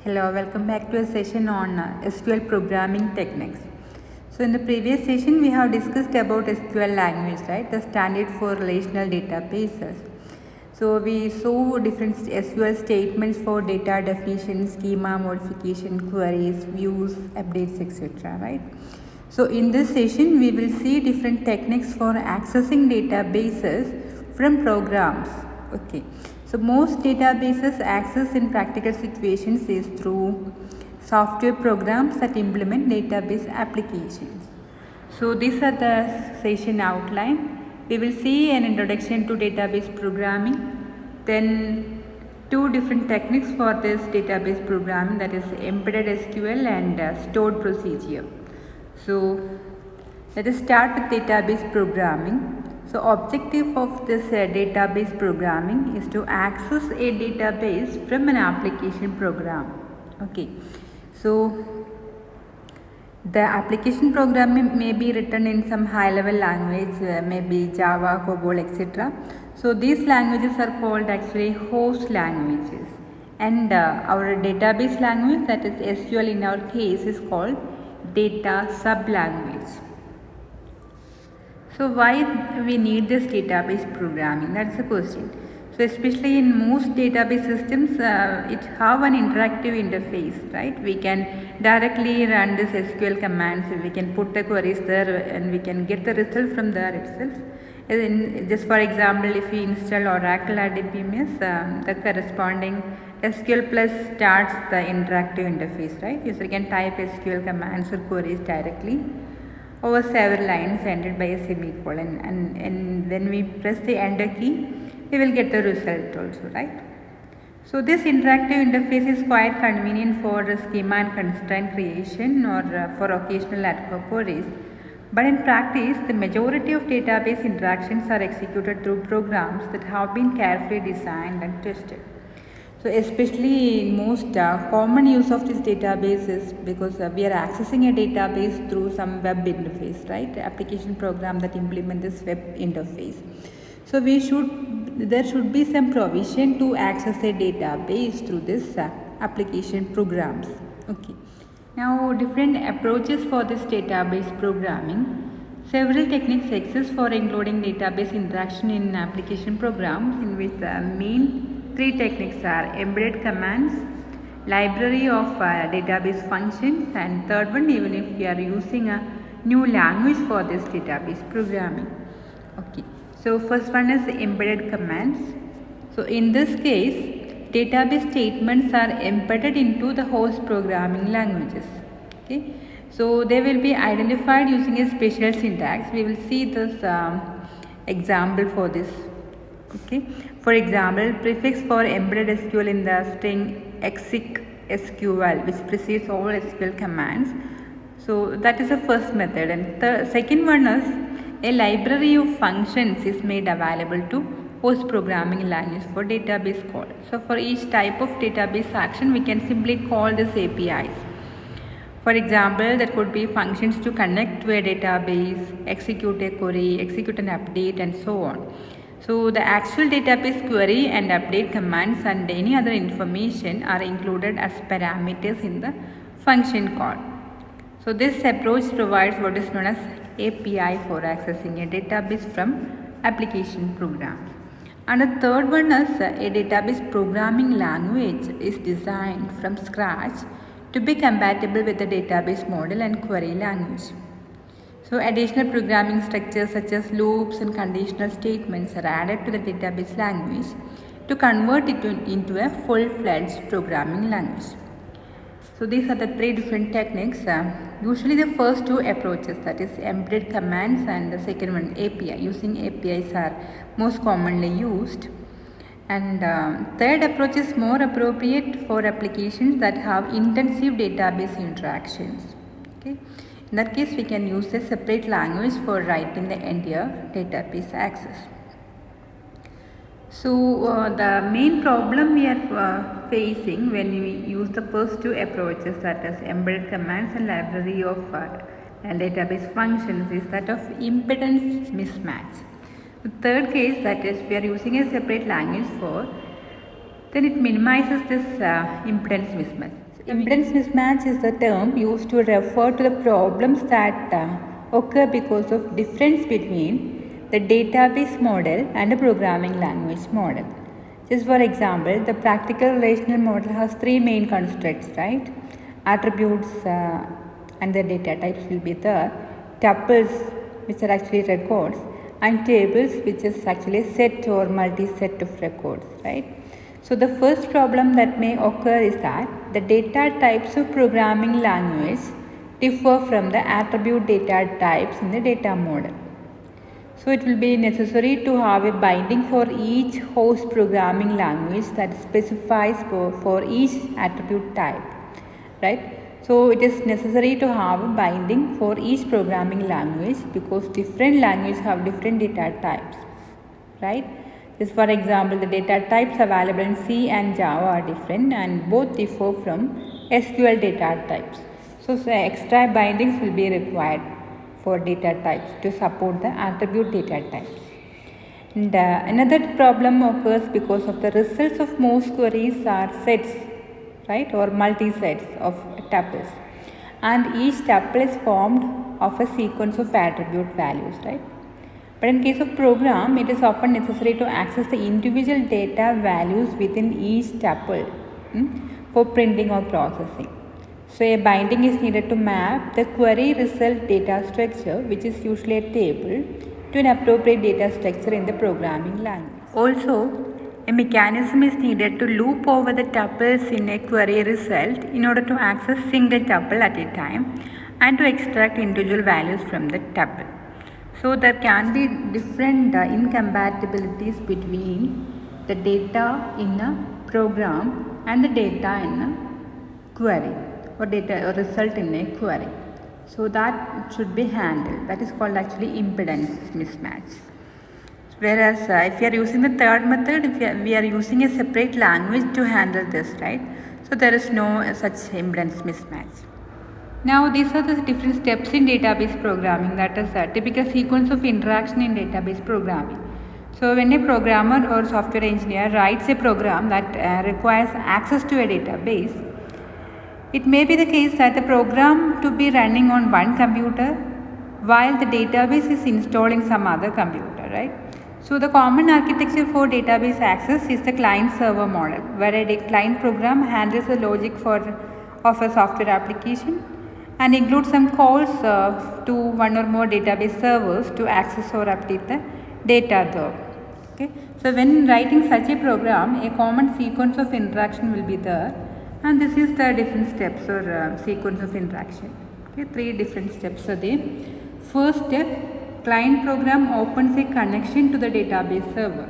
Hello, welcome back to a session on SQL programming techniques. So in the previous session we have discussed about SQL language, right? The standard for relational databases. So we saw different SQL statements for data definition, schema modification, queries, views, updates, etc. Right? So in this session we will see different techniques for accessing databases from programs. Okay. So most databases access in practical situations is through software programs that implement database applications. So these are the session outline. We will see an introduction to database programming, then two different techniques for this database programming, that is embedded SQL and stored procedure. So let us start with database programming. So objective of this database programming is to access a database from an application program. Okay. So the application program may be written in some high level language, maybe Java, COBOL, etc. So these languages are called actually host languages, and our database language, that is SQL in our case, is called data sub language. So why we need this database programming? That's the question. So especially in most database systems, it have an interactive interface, right? We can directly run this SQL commands. We can put the queries there and we can get the result from there itself. Just for example, if we install Oracle RDBMS, the corresponding SQL Plus starts the interactive interface, right? User can type SQL commands or queries directly over several lines ended by a semicolon, and when we press the enter key, we will get the result also, right? So this interactive interface is quite convenient for schema and constraint creation or for occasional ad hoc queries. But in practice, the majority of database interactions are executed through programs that have been carefully designed and tested. So especially in most common use of this database is because we are accessing a database through some web interface, right? Application program that implement this web interface. So there should be some provision to access a database through this application programs. Okay. Now different approaches for this database programming. Several techniques exist for including database interaction in application programs, in which the main three techniques are embedded commands, library of database functions, and third one, even if we are using a new language for this database programming. Okay. So first one is embedded commands. So in this case, database statements are embedded into the host programming languages. Okay. So they will be identified using a special syntax. We will see this example for this. Okay. For example, prefix for embedded SQL in the string exec SQL, which precedes all SQL commands. So that is the first method, and the second one is a library of functions is made available to host programming language for database call. So for each type of database action, we can simply call this APIs. For example, there could be functions to connect to a database, execute a query, execute an update, and so on. So the actual database query and update commands and any other information are included as parameters in the function call. So this approach provides what is known as API for accessing a database from application programs. And the third one is a database programming language is designed from scratch to be compatible with the database model and query language. So additional programming structures such as loops and conditional statements are added to the database language to convert it into a full-fledged programming language. So these are the three different techniques. Usually the first two approaches, that is embedded commands, and the second one API. Using APIs are most commonly used. And third approach is more appropriate for applications that have intensive database interactions. Okay. In that case, we can use a separate language for writing the entire database access. So the main problem we are facing when we use the first two approaches, that is embedded commands and library of and database functions, is that of impedance mismatch. The third case, that is we are using a separate language for, then it minimizes this impedance mismatch. Impedance mismatch is the term used to refer to the problems that occur because of difference between the database model and the programming language model. Just for example, the practical relational model has three main constructs, right? Attributes and the data types will be there, tuples which are actually records, and tables which is actually a set or multi-set of records, right? So the first problem that may occur is that the data types of programming language differ from the attribute data types in the data model. So it will be necessary to have a binding for each host programming language that specifies for each attribute type, right? So it is necessary to have a binding for each programming language because different languages have different data types, right? Just for example, the data types available in C and Java are different and both differ from SQL data types. So extra bindings will be required for data types to support the attribute data types. And another problem occurs because of the results of most queries are sets, right, or multi-sets of tuples, and each tuple is formed of a sequence of attribute values, right? But in case of program, it is often necessary to access the individual data values within each tuple for printing or processing. So a binding is needed to map the query result data structure, which is usually a table, to an appropriate data structure in the programming language. Also, a mechanism is needed to loop over the tuples in a query result in order to access single tuple at a time and to extract individual values from the tuple. So there can be different incompatibilities between the data in a program and the data in a query or data or result in a query. So that should be handled. That is called actually impedance mismatch. Whereas if you are using the third method, we are using a separate language to handle this, right? So there is no such impedance mismatch. Now these are the different steps in database programming, that is a typical sequence of interaction in database programming. So when a programmer or software engineer writes a program that requires access to a database, it may be the case that the program to be running on one computer while the database is installed in some other computer, right? So the common architecture for database access is the client-server model, where a client program handles the logic of a software application and includes some calls to one or more database servers to access or update the data there. Okay. So when writing such a program, a common sequence of interaction will be there, and this is the different steps or sequence of interaction. Okay. 3 different steps are there. First step, client program opens a connection to the database server.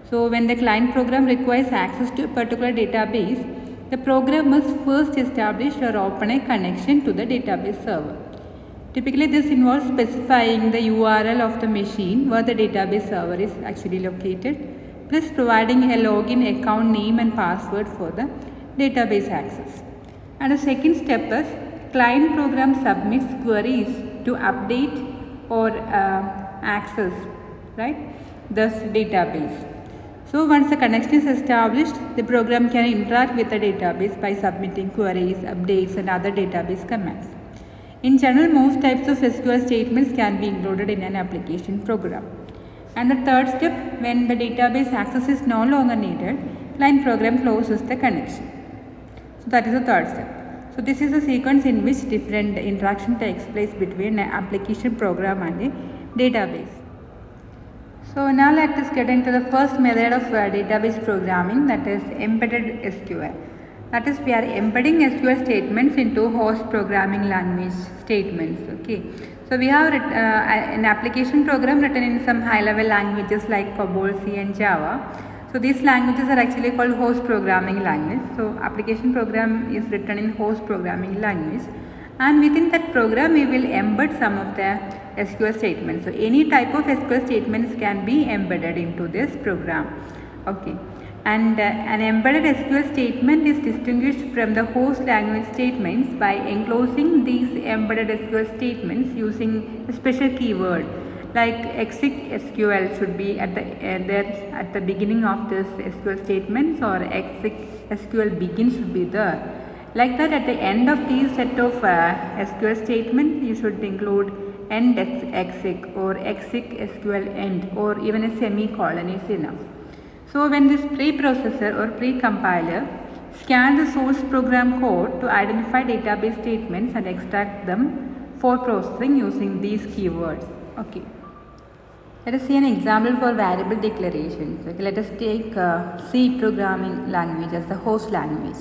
So when the client program requires access to a particular database, the program must first establish or open a connection to the database server. Typically, this involves specifying the URL of the machine where the database server is actually located, plus providing a login account name and password for the database access. And the second step is client program submits queries to update or access, right, this database. So once the connection is established, the program can interact with the database by submitting queries, updates and other database commands. In general, most types of SQL statements can be included in an application program. And the third step, when the database access is no longer needed, client program closes the connection. So that is the third step. So this is a sequence in which different interaction takes place between an application program and a database. So now let us get into the first method of database programming, that is embedded SQL. That is, we are embedding SQL statements into host programming language statements. Okay. So we have an application program written in some high-level languages like COBOL, C and Java. So these languages are actually called host programming language. So application program is written in host programming language, and within that program we will embed some of the SQL statements. So any type of SQL statements can be embedded into this program. Okay. And an embedded SQL statement is distinguished from the host language statements by enclosing these embedded SQL statements using a special keyword like exec SQL should be at the beginning of this SQL statements, or exec SQL begin should be there. Like that, at the end of these set of SQL statement, you should include end exec or exec SQL end or even a semicolon is enough. So when this preprocessor or pre-compiler scan the source program code to identify database statements and extract them for processing using these keywords. Okay. Let us see an example for variable declarations. Okay, let us take C programming language as the host language.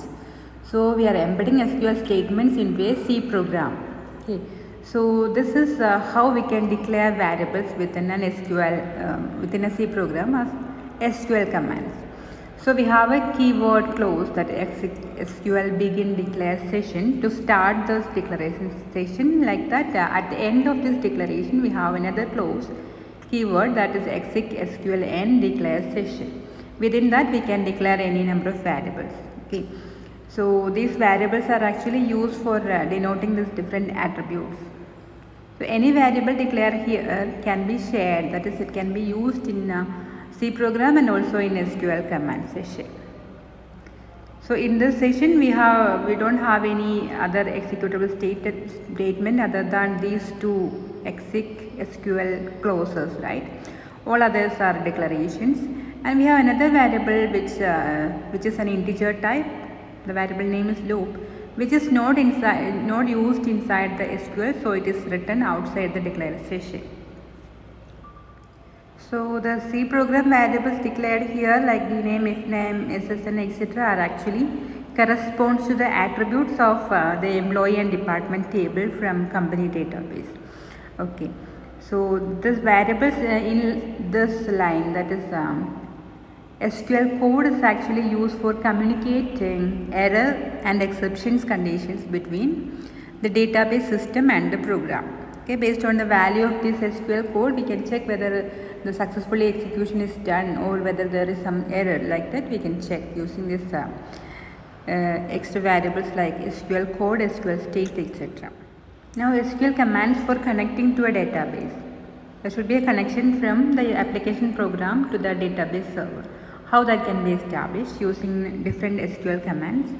So we are embedding SQL statements into a C program. Okay. So this is how we can declare variables within an SQL within a C program as SQL commands. So we have a keyword clause that SQL begin declare session to start this declaration session. Like that, at the end of this declaration we have another clause keyword that is exec SQL end declare session. Within that we can declare any number of variables. Okay. So these variables are actually used for denoting these different attributes. So any variable declared here can be shared, that is, it can be used in C program and also in SQL command session. So in this session we don't have any other executable statement other than these two exec SQL clauses, right? All others are declarations, and we have another variable which is an integer type. The variable name is loop, which is not used inside the SQL, so it is written outside the declared session. So the C program variables declared here like dname, ifname, ssn, etc. are actually corresponds to the attributes of the employee and department table from company database. Okay, so this variables in this line, that is SQL code, is actually used for communicating error and exceptions conditions between the database system and the program. Okay, based on the value of this SQL code, we can check whether the successfully execution is done or whether there is some error. Like that, we can check using this extra variables like SQL code, SQL state, etc. Now SQL commands for connecting to a database. There should be a connection from the application program to the database server. How that can be established using different SQL commands.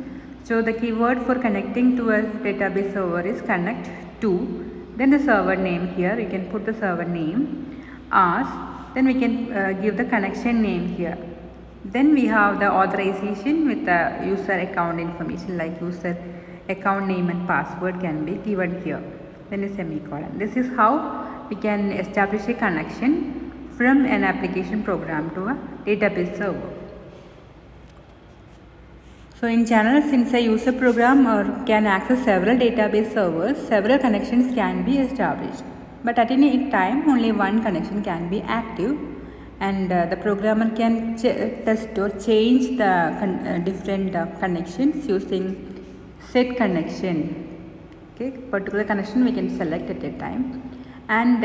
So the keyword for connecting to a database server is connect to, then the server name. Here you can put the server name as, then we can give the connection name here. Then we have the authorization with the user account information like user account name and password can be given here. Then a semicolon. This is how we can establish a connection from an application program to a database server. So in general, since a user program can access several database servers, several connections can be established. But at any time, only one connection can be active, and the programmer can test or change the different connections using set connection. Okay, particular connection we can select at a time, and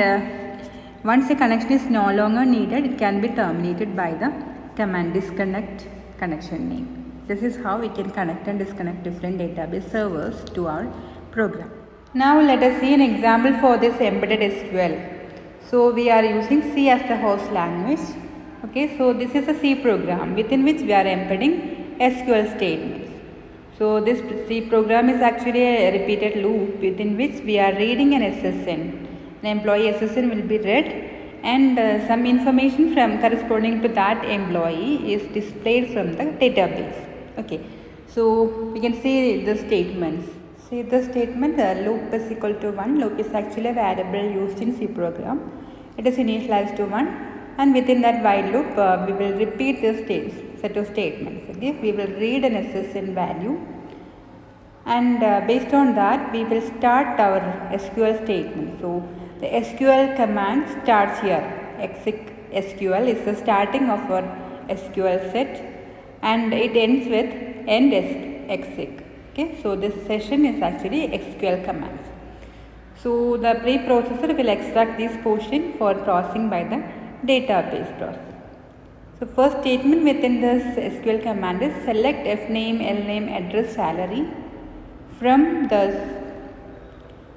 once a connection is no longer needed, it can be terminated by the command disconnect connection name. This is how we can connect and disconnect different database servers to our program. Now let us see an example for this embedded SQL. So we are using C as the host language. Okay, so this is a C program within which we are embedding SQL statements. So this C program is actually a repeated loop within which we are reading an SSN. An employee SSN will be read, and some information from corresponding to that employee is displayed from the database. Okay, so we can see the statements. See the statement, loop is equal to 1. Loop is actually a variable used in C program. It is initialized to 1, and within that while loop we will repeat this set of statements. Okay, we will read an SSN value, and based on that we will start our SQL statement. So the SQL command starts here. Exec SQL is the starting of our SQL set, and it ends with end exec. Okay, so this session is actually SQL commands. So the preprocessor will extract this portion for processing by the database process. So first statement within this SQL command is select fname, lname, address, salary from this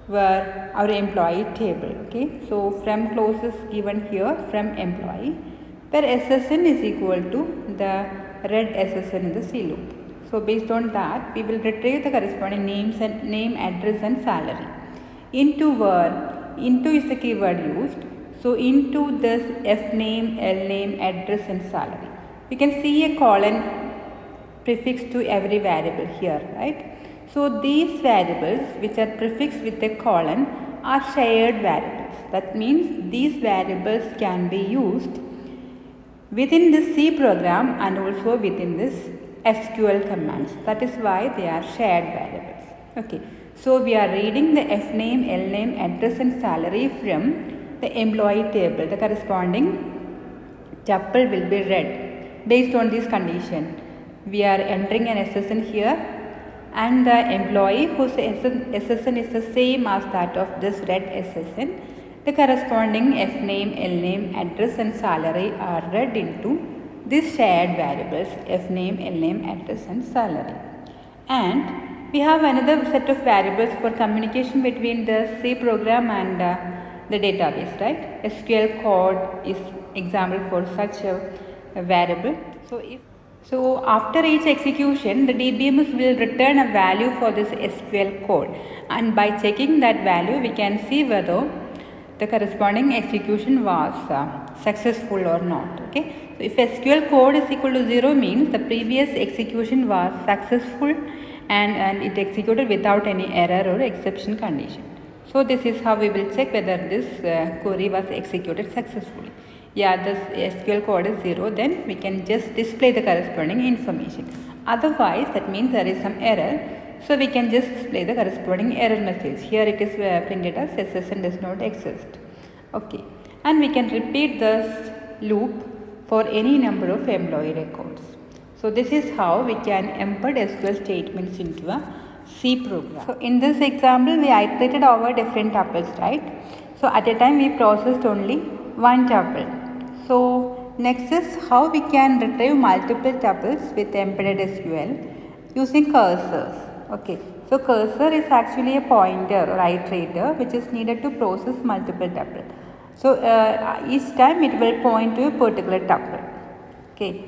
where our employee table. Okay, so from clause is given here from employee, where SSN is equal to the read SSN in the C loop. So based on that, we will retrieve the corresponding names and name, address and salary. Into where, into is the keyword used. So into this F name, L name, address and salary. We can see a colon prefix to every variable here, right? So these variables which are prefixed with a colon are shared variables. That means these variables can be used within this C program and also within this SQL commands. That is why they are shared variables. Okay. So we are reading the F name, L name, address and salary from the employee table. The corresponding tuple will be read based on this condition. We are entering an SSN here and the employee whose SSN is the same as that of this read SSN. The corresponding F name, L name, address and salary are read into these shared variables F name, L name, address and salary. And we have another set of variables for communication between the C program and the database, right? SQL code is example for such a variable. So after each execution, the DBMS will return a value for this SQL code, and by checking that value, we can see whether the corresponding execution was successful or not. Okay. So if SQL code is equal to 0 means the previous execution was successful and it executed without any error or exception condition. So this is how we will check whether this query was executed successfully. Yeah, this SQL code is 0, then we can just display the corresponding information. Otherwise, that means there is some error. So we can just display the corresponding error message. Here it is printed as SSN does not exist. Okay. And we can repeat this loop for any number of employee records. So this is how we can embed SQL statements into a C program. So in this example, we iterated over different tuples, right? So at a time we processed only one tuple. So next is how we can retrieve multiple tuples with embedded SQL using cursors. Okay, so cursor is actually a pointer or iterator which is needed to process multiple tuples. So each time it will point to a particular tuple. Okay,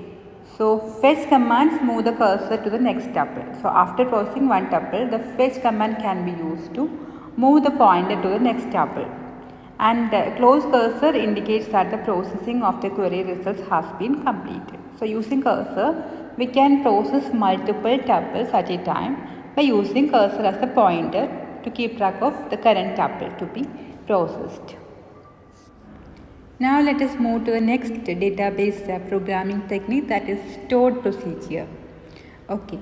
so fetch commands move the cursor to the next tuple. So after processing one tuple, the fetch command can be used to move the pointer to the next tuple. And close cursor indicates that the processing of the query results has been completed. So using cursor, we can process multiple tuples at a time by using cursor as a pointer to keep track of the current tuple to be processed. Now let us move to the next database programming technique, that is stored procedure. Okay.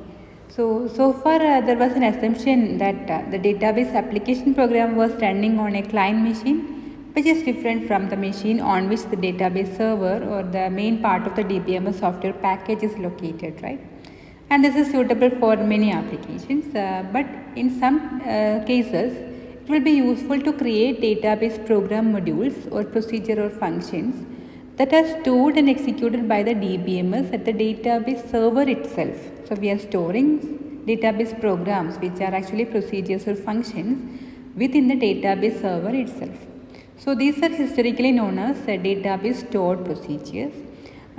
So far there was an assumption that the database application program was running on a client machine which is different from the machine on which the database server or the main part of the DBMS software package is located, right? And this is suitable for many applications, but in some cases it will be useful to create database program modules or procedure or functions that are stored and executed by the DBMS at the database server itself. So we are storing database programs which are actually procedures or functions within the database server itself. So these are historically known as database stored procedures.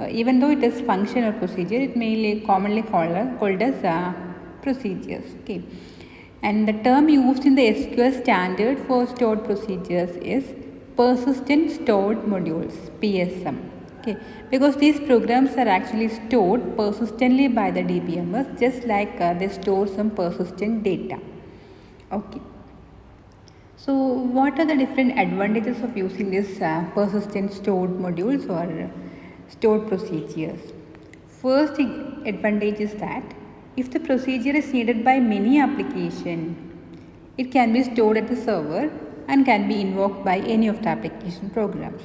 Even though it is function or procedure, it may commonly called as procedures. Okay, and the term used in the SQL standard for stored procedures is persistent stored modules (PSM). Okay, because these programs are actually stored persistently by the DBMS, just like they store some persistent data. Okay. So what are the different advantages of using this persistent stored modules or stored procedures? First advantage is that if the procedure is needed by many applications, it can be stored at the server and can be invoked by any of the application programs.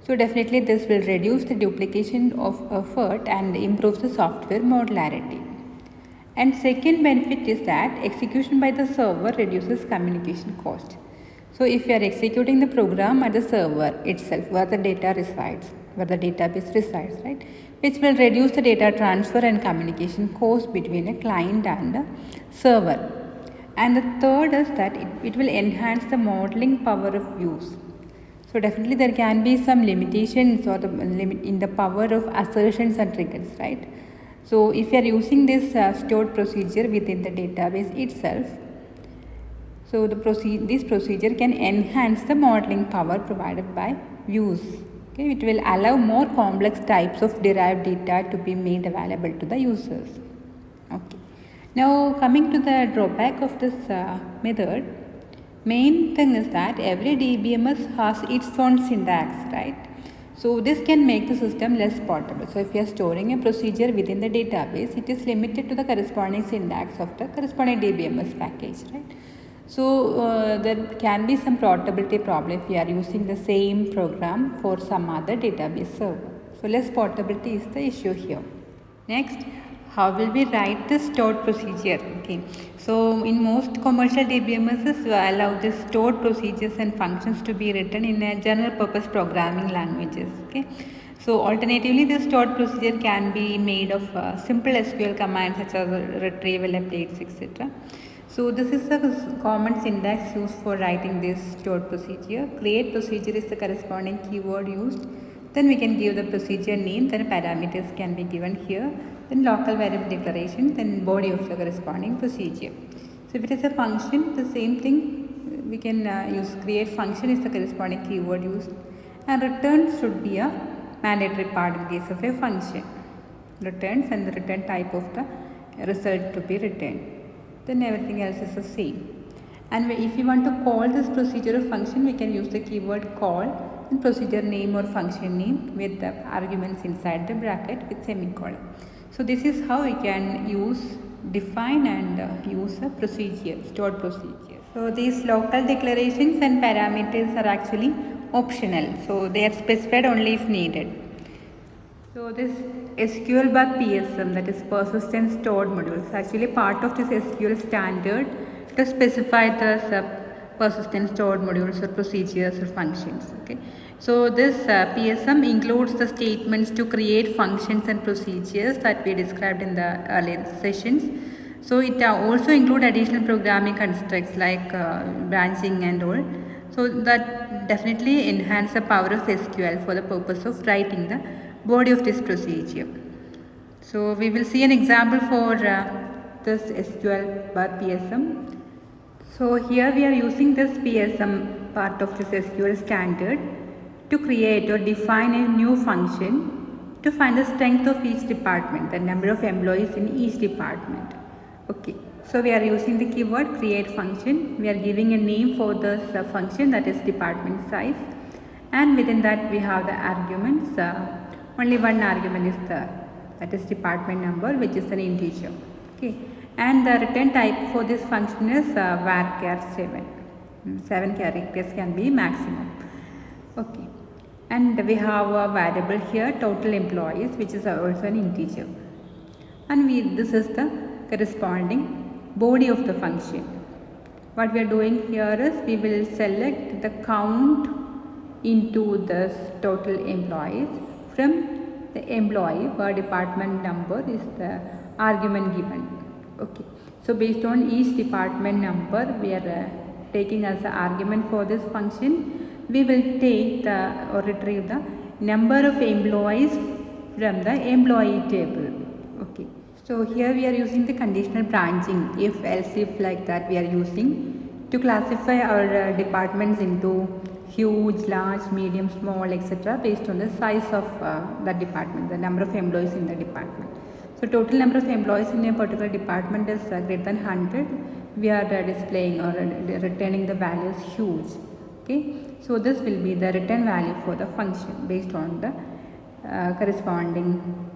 So definitely this will reduce the duplication of effort and improve the software modularity. And second benefit is that execution by the server reduces communication cost. So if you are executing the program at the server itself where the data resides, where the database resides, right, which will reduce the data transfer and communication cost between a client and a server. And the third is that it will enhance the modeling power of views. So definitely there can be some limitations or the limit in the power of assertions and triggers, right? So if you are using this stored procedure within the database itself, so this procedure can enhance the modeling power provided by views. Okay, it will allow more complex types of derived data to be made available to the users. Okay. Now coming to the drawback of this method, main thing is that every DBMS has its own syntax, right? So this can make the system less portable. So if you are storing a procedure within the database, it is limited to the corresponding syntax of the corresponding DBMS package, right? So there can be some portability problem if you are using the same program for some other database server. So less portability is the issue here. Next, how will we write the stored procedure? Okay, so in most commercial DBMSs allow the stored procedures and functions to be written in a general purpose programming languages. Okay, so alternatively, the stored procedure can be made of simple SQL commands such as retrieval, updates, etc. So this is the common syntax used for writing this stored procedure. Create procedure is the corresponding keyword used. Then we can give the procedure name, then parameters can be given here, then local variable declaration, then body of the corresponding procedure. So if it is a function, the same thing we can use create function is the corresponding keyword used, and return should be a mandatory part in case of a function. Returns and the return type of the result to be returned. Then everything else is the same. And if you want to call this procedure or function, we can use the keyword call and procedure name or function name with the arguments inside the bracket with semicolon. So this is how we can define and use a procedure, stored procedure. So these local declarations and parameters are actually optional. So they are specified only if needed. So this SQL bar PSM, that is persistent stored module, is actually part of this SQL standard to specify the persistent stored modules or procedures or functions. Okay, so this PSM includes the statements to create functions and procedures that we described in the earlier sessions. So it also include additional programming constructs like branching and all. So that definitely enhance the power of SQL for the purpose of writing the body of this procedure. So we will see an example for this SQL bar PSM. So here we are using this PSM part of this SQL standard to create or define a new function to find the strength of each department, the number of employees in each department. Okay, so we are using the keyword create function. We are giving a name for this function, that is department size, and within that we have the arguments. Only one argument is there, that is department number, which is an integer. Okay, and the return type for this function is varchar 7. 7 characters can be maximum. Okay, and we have a variable here, total employees, which is also an integer, and this is the corresponding body of the function. What we are doing here is we will select the count into this total employees from the employee where department number is the argument given. Okay, so based on each department number we are taking as the argument for this function, we will take or retrieve the number of employees from the employee table. Okay, so here we are using the conditional branching, if else if, like that we are using to classify our departments into huge, large, medium, small, etc. based on the size of the department, the number of employees in the department. So total number of employees in a particular department is greater than 100. We are displaying or returning the values huge. Okay, so this will be the return value for the function based on the corresponding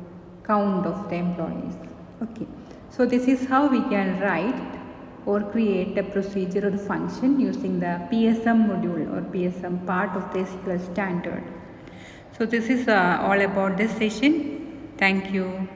count of the employees. Okay, so this is how we can write or create a procedure or function using the PSM module or PSM part of the SQL standard. So this is all about this session. Thank you.